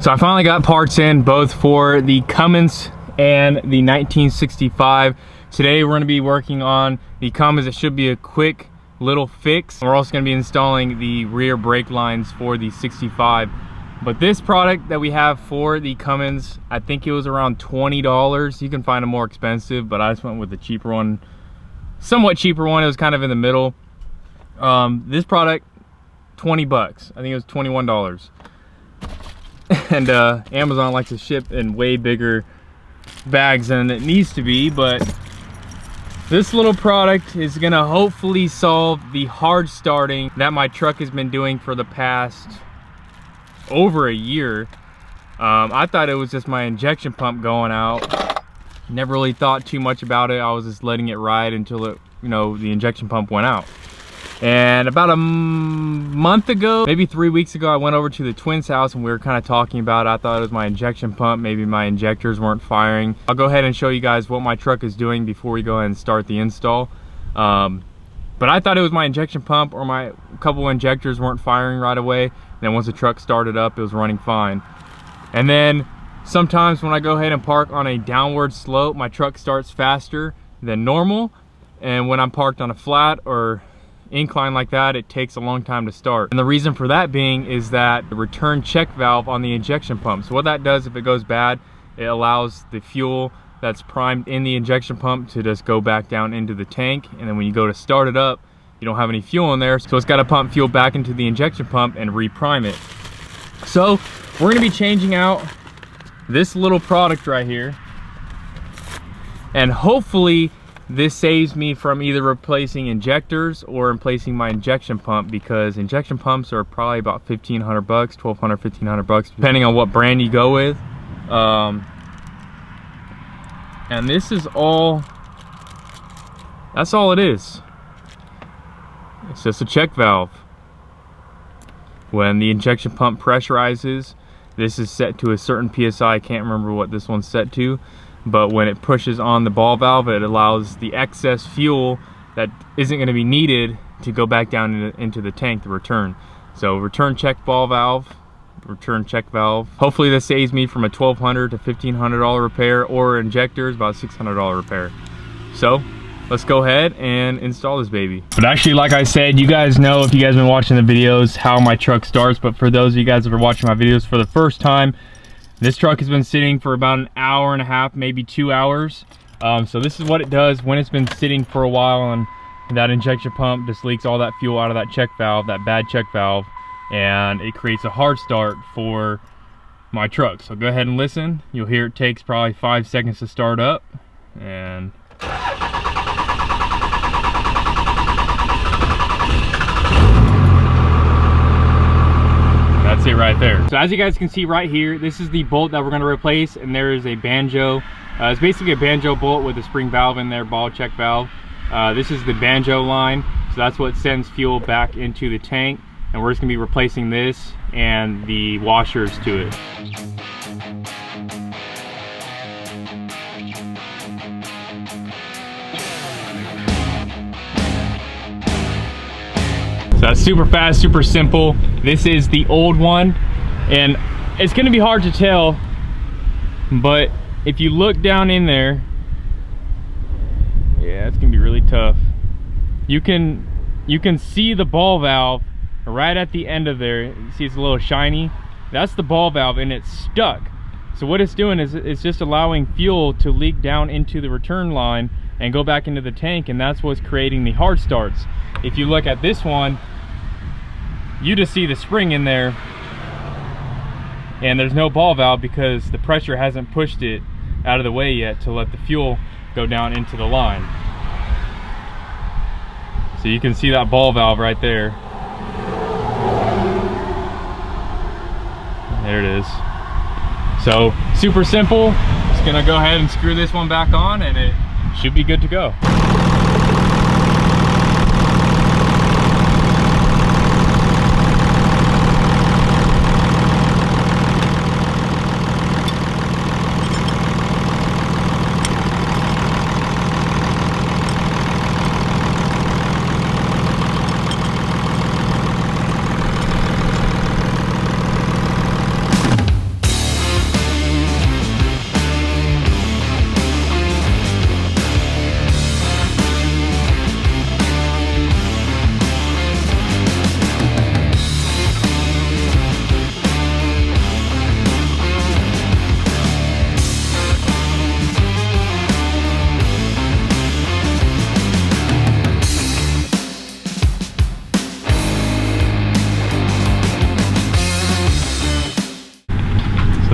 So I finally got parts in both for the Cummins and the 1965. Today we're going to be working on the Cummins. It should be a quick little fix. We're also going to be installing the rear brake lines for the 65. But this product that we have for the Cummins, I think it was around $20. You can find a more expensive, but I just went with the cheaper one, somewhat cheaper one. It was kind of in the middle. This product, 20 bucks. I think it was $21. And Amazon likes to ship in way bigger bags than it needs to be, but this little product is gonna hopefully solve the hard starting that my truck has been doing for the past over a year. I thought it was just my injection pump going out. Never really thought too much about it. I was just letting it ride until it, the injection pump went out. And about a month ago, maybe 3 weeks ago, I went over to the twins' house and we were kind of talking about it. I thought it was my injection pump. Maybe my injectors weren't firing. I'll go ahead and show you guys what my truck is doing before we go ahead and start the install. But I thought it was my injection pump or my couple injectors weren't firing right away. And then once the truck started up, it was running fine. And then sometimes when I go ahead and park on a downward slope, my truck starts faster than normal. And when I'm parked on a flat or incline like that, it takes a long time to start. And the reason for that being is that the return check valve on the injection pump. So what that does, if it goes bad, it allows the fuel that's primed in the injection pump to just go back down into the tank. And then when you go to start it up, you don't have any fuel in there. So it's got to pump fuel back into the injection pump and reprime it. So we're going to be changing out this little product right here. And hopefully this saves me from either replacing injectors or replacing my injection pump, because injection pumps are probably about 1,500 bucks, 1,200, 1,500 bucks, depending on what brand you go with. And this is all, that's all it is. It's just a check valve. When the injection pump pressurizes, this is set to a certain PSI. I can't remember what this one's set to. But when it pushes on the ball valve, it allows the excess fuel that isn't going to be needed to go back down into the tank to return. So return check ball valve, return check valve. Hopefully this saves me from a $1,200 to $1,500 repair, or injectors about $600 repair. So let's go ahead and install this baby. But actually, like I said, you guys know, if you guys have been watching the videos, how my truck starts. But for those of you guys that are watching my videos for the first time, this truck has been sitting for about an hour and a half, maybe 2 hours. So this is what it does when it's been sitting for a while, and that injection pump just leaks all that fuel out of that check valve, that bad check valve, and it creates a hard start for my truck. So go ahead and listen. You'll hear it takes probably 5 seconds to start up, and that's it right there. So as you guys can see right here, this is the bolt that we're going to replace, and there is a banjo. It's basically a banjo bolt with a spring valve in there, ball check valve. This is the banjo line, so that's what sends fuel back into the tank, and we're just going to be replacing this and the washers to it. So that's super fast, super simple. This is the old one, and it's gonna be hard to tell, but if you look down in there, yeah, it's gonna be really tough. You can see the ball valve right at the end of there. You see it's a little shiny. That's the ball valve, and it's stuck. So what it's doing is it's just allowing fuel to leak down into the return line and go back into the tank, and that's what's creating the hard starts. If you look at this one, you just see the spring in there, and there's no ball valve because the pressure hasn't pushed it out of the way yet to let the fuel go down into the line. So you can see that ball valve right there. There it is. So super simple. Just gonna go ahead and screw this one back on, and it should be good to go.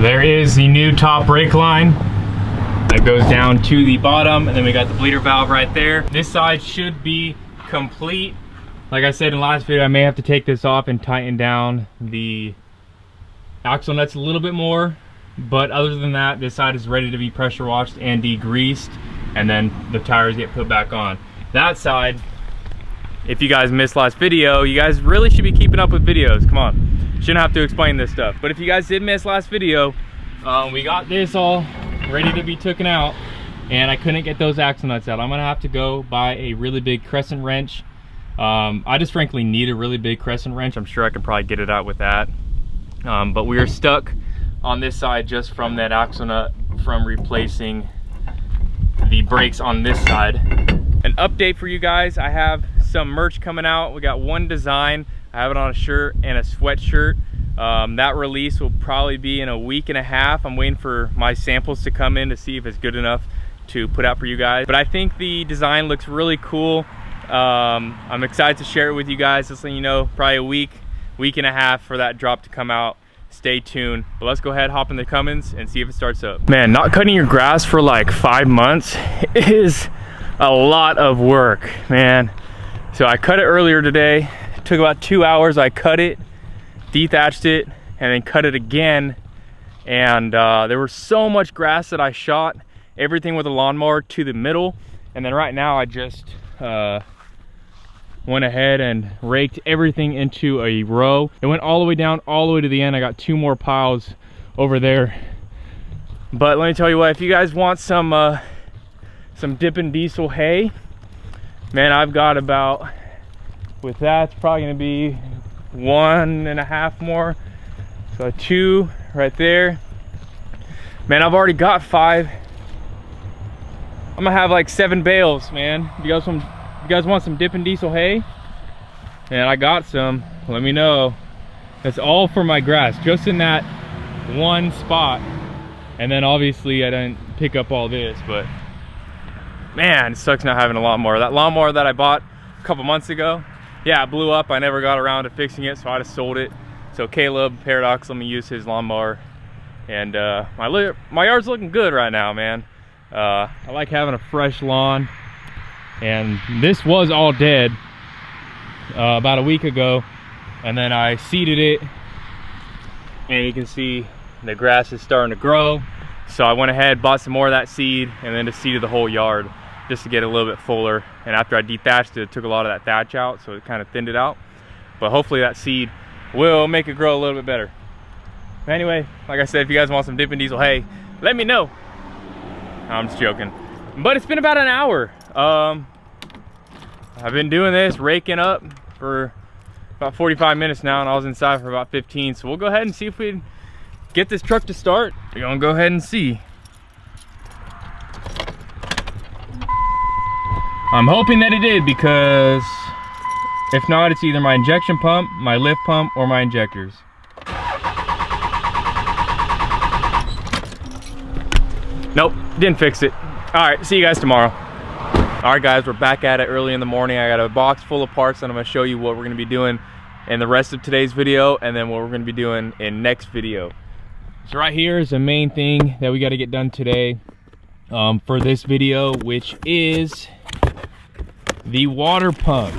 there is the new top brake line that goes down to the bottom, and then we got the bleeder valve right there. This side should be complete. Like I said in the last video, I may have to take this off and tighten down the axle nuts a little bit more, but other than that, this side is ready to be pressure washed and degreased, and then the tires get put back on. That side, if you guys missed last video, you guys really should be keeping up with videos. Come on, shouldn't have to explain this stuff. But if you guys did miss last video, we got this all ready to be taken out, and I couldn't get those axle nuts out. I'm gonna have to go buy a really big crescent wrench. I just frankly need a really big crescent wrench. I'm sure I could probably get it out with that. But we are stuck on this side just from that axle nut from replacing the brakes on this side. An update for you guys, I have some merch coming out. We got one design. I have it on a shirt and a sweatshirt. That release will probably be in a week and a half. I'm waiting for my samples to come in to see if it's good enough to put out for you guys. But I think the design looks really cool. I'm excited to share it with you guys. Just letting you know, probably a week and a half for that drop to come out. Stay tuned. But let's go ahead, hop in the Cummins and see if it starts up. Man, not cutting your grass for like 5 months is a lot of work, man. So I cut it earlier today. It took about 2 hours. I cut it, dethatched it, and then cut it again. And there was so much grass that I shot everything with a lawnmower to the middle. And then right now I just went ahead and raked everything into a row. It went all the way down, all the way to the end. I got 2 more piles over there. But let me tell you what, if you guys want some Dippin diesel hay, man, I've got about, with that, it's probably gonna be 1.5 more. So 2 right there. Man, I've already got 5. I'm gonna have like 7 bales, man. You guys want some Dippin diesel hay? And I got some, let me know. That's all for my grass, just in that one spot. And then obviously I didn't pick up all this, but man, it sucks not having a lawnmower. That lawnmower that I bought a couple months ago, yeah, it blew up. I never got around to fixing it, so I just sold it. So Caleb, Paradox, let me use his lawnmower. And my yard's looking good right now, man. I like having a fresh lawn. And this was all dead about a week ago, and then I seeded it, and you can see the grass is starting to grow. So I went ahead, bought some more of that seed, and then just seeded the whole yard just to get a little bit fuller. And after I dethatched it, took a lot of that thatch out, so it kind of thinned it out. But hopefully that seed will make it grow a little bit better. Anyway, like I said, if you guys want some Dippin diesel hay, let me know. I'm just joking. But it's been about an hour. I've been doing this, raking up for about 45 minutes now, and I was inside for about 15. So we'll go ahead and see if we can get this truck to start. We're gonna go ahead and see. I'm hoping that it did, because if not, it's either my injection pump, my lift pump, or my injectors. Nope, didn't fix it. All right, see you guys tomorrow. All right, guys, we're back at it early in the morning. I got a box full of parts, and I'm gonna show you what we're gonna be doing in the rest of today's video, and then what we're gonna be doing in next video. So right here is the main thing that we gotta get done today for this video, which is the water pump.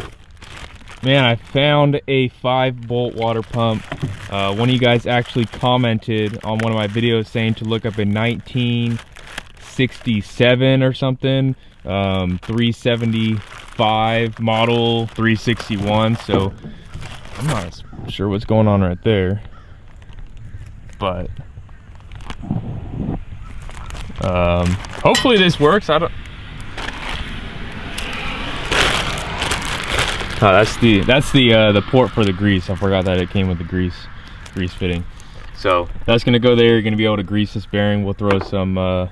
Man, I found a 5-bolt water pump. One of you guys actually commented on one of my videos saying to look up a 1967 or something, 375 model 361. So I'm not sure what's going on right there, but hopefully this works. I don't. Oh, that's the port for the grease. I forgot that it came with the grease fitting. So that's gonna go there. You're gonna be able to grease this bearing. We'll throw some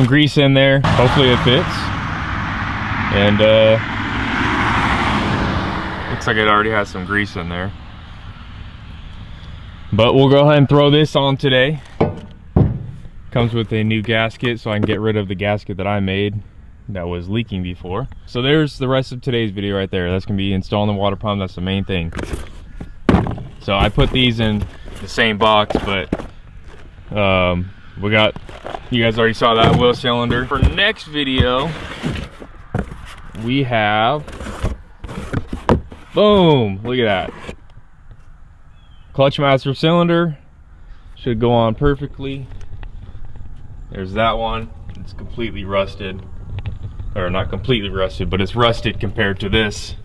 grease in there. Hopefully it fits. And looks like it already has some grease in there. But we'll go ahead and throw this on today. Comes with a new gasket, so I can get rid of the gasket that I made that was leaking before. So there's the rest of today's video right there. That's gonna be installing the water pump. That's the main thing. So I put these in the same box, but we got, you guys already saw that wheel cylinder. For next video, we have, boom, look at that. Clutch master cylinder, should go on perfectly. There's that one, it's completely rusted. Or not completely rusted, but it's rusted compared to this.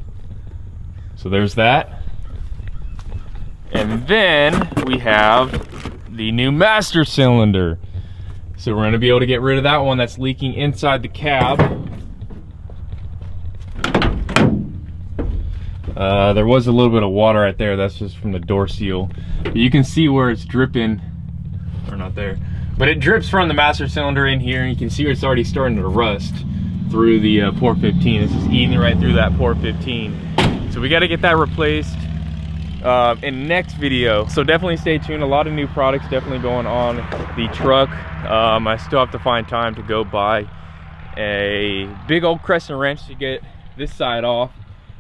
So there's that. And then we have the new master cylinder. So we're gonna be able to get rid of that one that's leaking inside the cab. There was a little bit of water right there, that's just from the door seal. But you can see where it's dripping, or not there. But it drips from the master cylinder in here, and you can see it's already starting to rust through the port 15. It's just eating right through that port 15. So we gotta get that replaced in next video. So definitely stay tuned. A lot of new products definitely going on the truck. I still have to find time to go buy a big old crescent wrench to get this side off.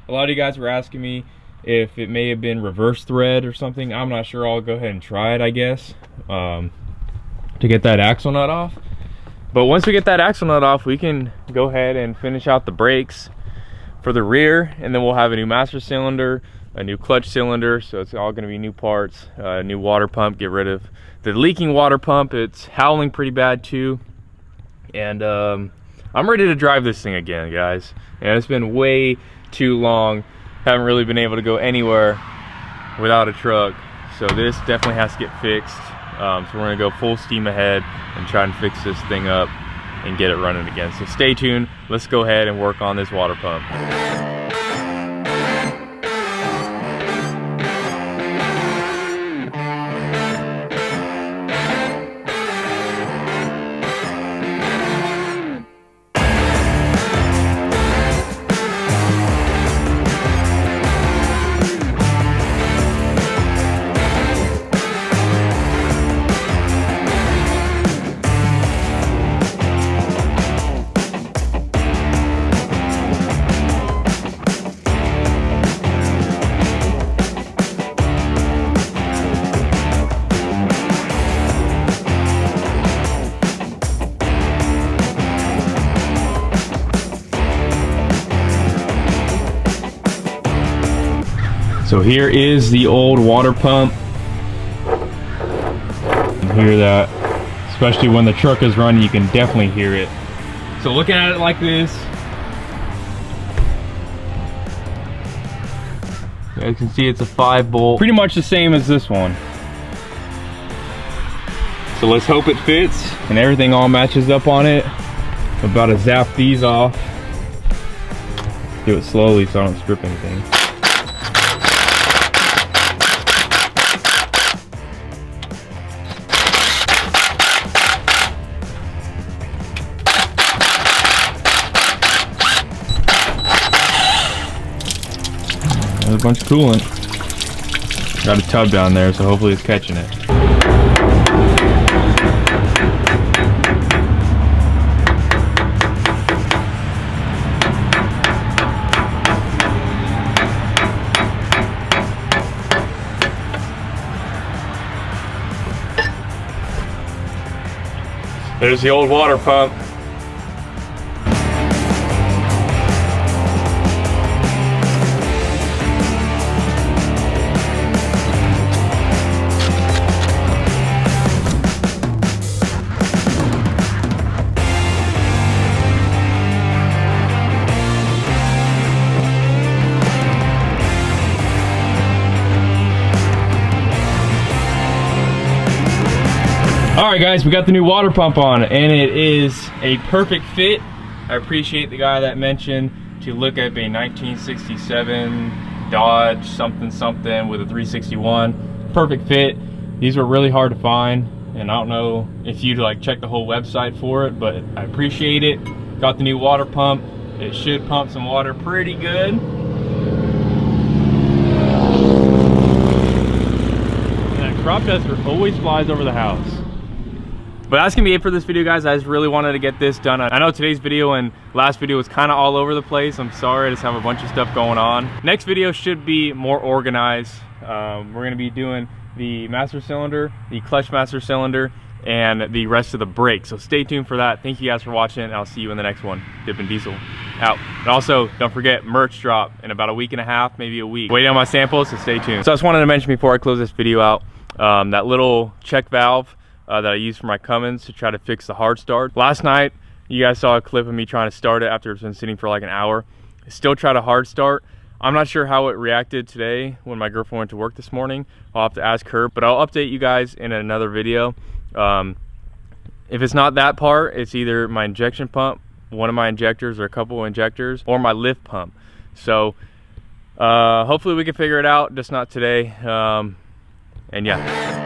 A lot of you guys were asking me if it may have been reverse thread or something. I'm not sure. I'll go ahead and try it, I guess, to get that axle nut off. But once we get that axle nut off, we can go ahead and finish out the brakes for the rear, and then we'll have a new master cylinder, a new clutch cylinder, so it's all going to be new parts, new water pump, get rid of the leaking water pump. It's howling pretty bad too, and I'm ready to drive this thing again, guys. And it's been way too long. Haven't really been able to go anywhere without a truck, so this definitely has to get fixed. So we're gonna go full steam ahead and try and fix this thing up and get it running again. So stay tuned. Let's go ahead and work on this water pump. So here is the old water pump. You hear that, especially when the truck is running, you can definitely hear it. So looking at it like this, you guys can see it's a 5-bolt, pretty much the same as this one. So let's hope it fits and everything all matches up on it. I'm about to zap these off. Do it slowly so I don't strip anything. There's a bunch of coolant. Got a tub down there, so hopefully it's catching it. There's the old water pump. Alright guys, we got the new water pump on and it is a perfect fit. I appreciate the guy that mentioned to look at a 1967 Dodge something something with a 361. Perfect fit. These were really hard to find and I don't know if you'd like check the whole website for it, but I appreciate it. Got the new water pump. It should pump some water pretty good. And that crop duster always flies over the house. But that's gonna be it for this video, guys. I just really wanted to get this done. I know today's video and last video was kind of all over the place. I'm sorry, I just have a bunch of stuff going on. Next video should be more organized. We're gonna be doing the master cylinder, the clutch master cylinder, and the rest of the brakes. So stay tuned for that. Thank you guys for watching, and I'll see you in the next one. Dippin' Diesel out. And also, don't forget, merch drop in about a week and a half, maybe a week. Waiting on my samples, so stay tuned. So I just wanted to mention before I close this video out, that little check valve that I used for my Cummins to try to fix the hard start. Last night, you guys saw a clip of me trying to start it after it's been sitting for like an hour. I still tried to hard start. I'm not sure how it reacted today when my girlfriend went to work this morning. I'll have to ask her, but I'll update you guys in another video. If it's not that part, it's either my injection pump, one of my injectors or a couple of injectors, or my lift pump. So hopefully we can figure it out, just not today. And yeah.